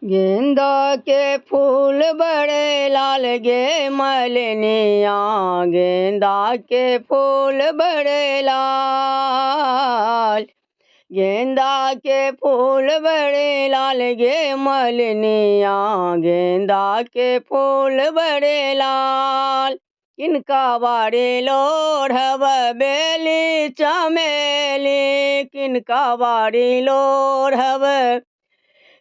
गेंदा के फूल बड़े लाल गे मलनिया, गेंदा के फूल बड़े लाल। गेंदा के फूल बड़े लाल गे मलनिया, गेंदा के फूल बड़े लाल। किनका बाड़ी लोढ़ब बेली चमेली, किनका बाड़ी लोढ़ब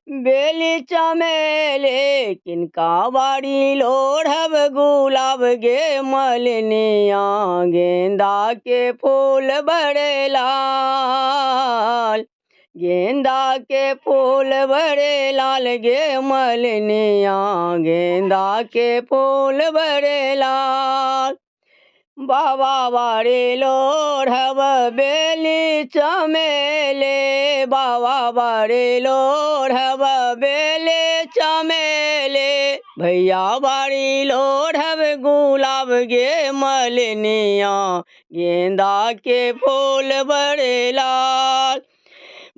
बेली चमेली, किनका बाड़ी लोढ़ब गुलाब गे मलनिया, गेंदा के फूल बड़े लाल। गेंदा के फूल बड़े लाल गे मलनिया, गेंदा के फूल बड़े लाल। बाबा बाड़ी लोढ़ब बेली चमेली, बाबा बाड़ी लोढ़ब बेली चमेली। भैया बाड़ी लोढ़ब गुलाब गे मलनिया, गेंदा के फूल बड़े लाल।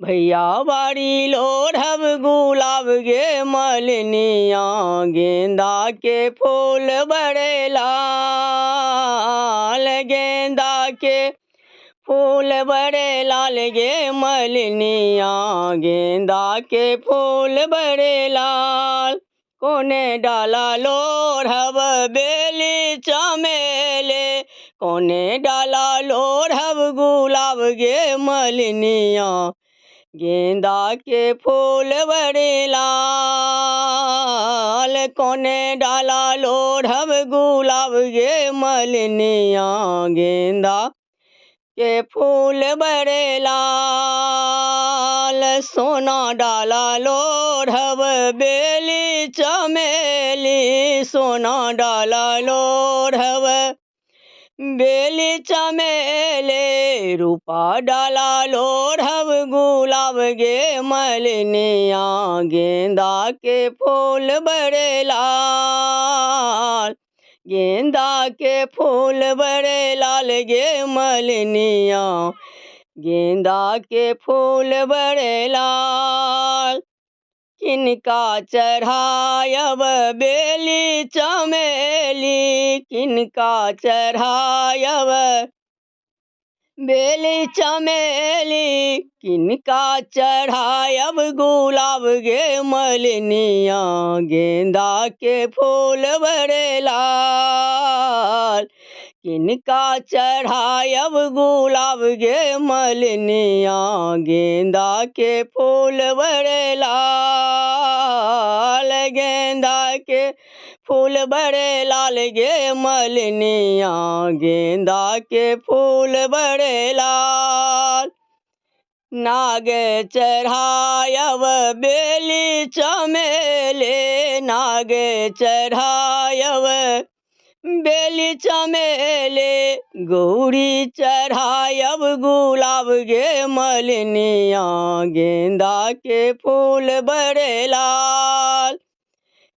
भैया बाड़ी लोढ़ब गुलाब गे मलनिया, गेंदा के फूल बड़े लाल। गेंदा के फूल बड़े लाल गे मलनिया, गेंदा के फूल बड़े लाल। कोने डाला लोढ़ब बेली चमेली, कोने डाला लोढ़ब गुलाब गे मलनिया, गेंदा के फूल बड़े लाल। कोने डाला लोढ़ब गुलाब गे मलनिया, गेंदा के फूल बड़े लाल। सोना डाला लोढ़ब बेली चमेली, सोना डाला लोढ़ब बेली चमेली। रूपा डाला लोढ़ब गुलाब गे मलनिया, गेंदा के फूल बड़े लाल। गेंदा के फूल बड़े लाल गे मलनिया, गेंदा के फूल बड़े लाल। किनका चढ़ायब बेली चमेली, किनका चढ़ायब बेली चमेली। किनका चढ़ायब गुलाब गे मलनिया, गेंदा के फूल बड़े लाल। किनका चढ़ायब गुलाब गे मलनिया, गेंदा के फूल बड़े लाल। गेंदा के फूल बड़े लाल गे मलनिया, गेंदा के फूल बड़े लाल। नाग चढ़ायब बेली चमेली, नाग चढ़ायब बेली चमेली। गौरी चढ़ायब गुलाब गे मलनिया, गेंदा के फूल बड़े लाल।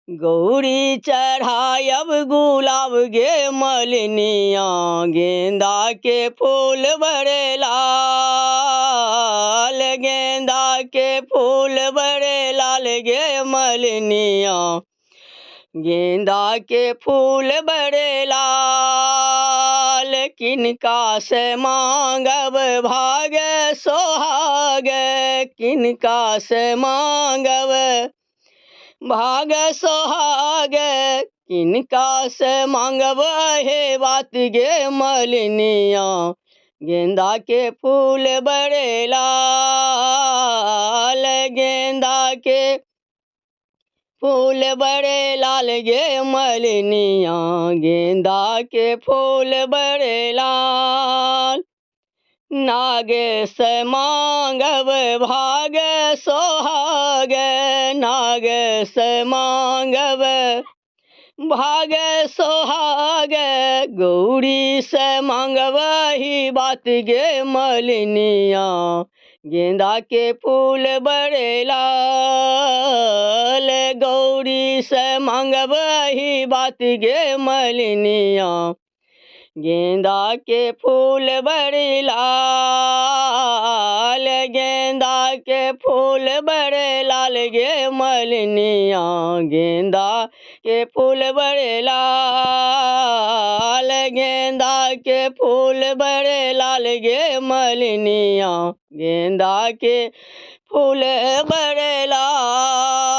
गौरी चढ़ायब गुलाब गे मलनिया, गेंदा के फूल बड़े लाल। गेंदा के फूल बड़े लाल गे मलनिया, गेंदा के फूल बड़े लाल। किनका से मांगब भाग सोहाग, किनका से मांगब भाग सोहाग। किनका से मांगब हे बात गे मलनिया, गेंदा के फूल बड़े लाल। गेंदा के फूल बड़े लाल गे मलनिया, गेंदा के फूल बड़े लाल। नाग से मांगब भाग सोहाग, नाग से मांगब भाग सोहाग। गौरी से मांगब ही बात गे मलनिया, गेंदा के फूल बड़े लाल। गौरी से मांगब ही बात गे मलनिया, गेंदा के फूल बड़े लाल, गेंदा के फूल बड़े लाल गे मलिनिया, गेंदा के फूल बड़े लाल, गेंदा के फूल बड़े लाल गे मलिनिया, गेंदा के फूल बड़े लाल।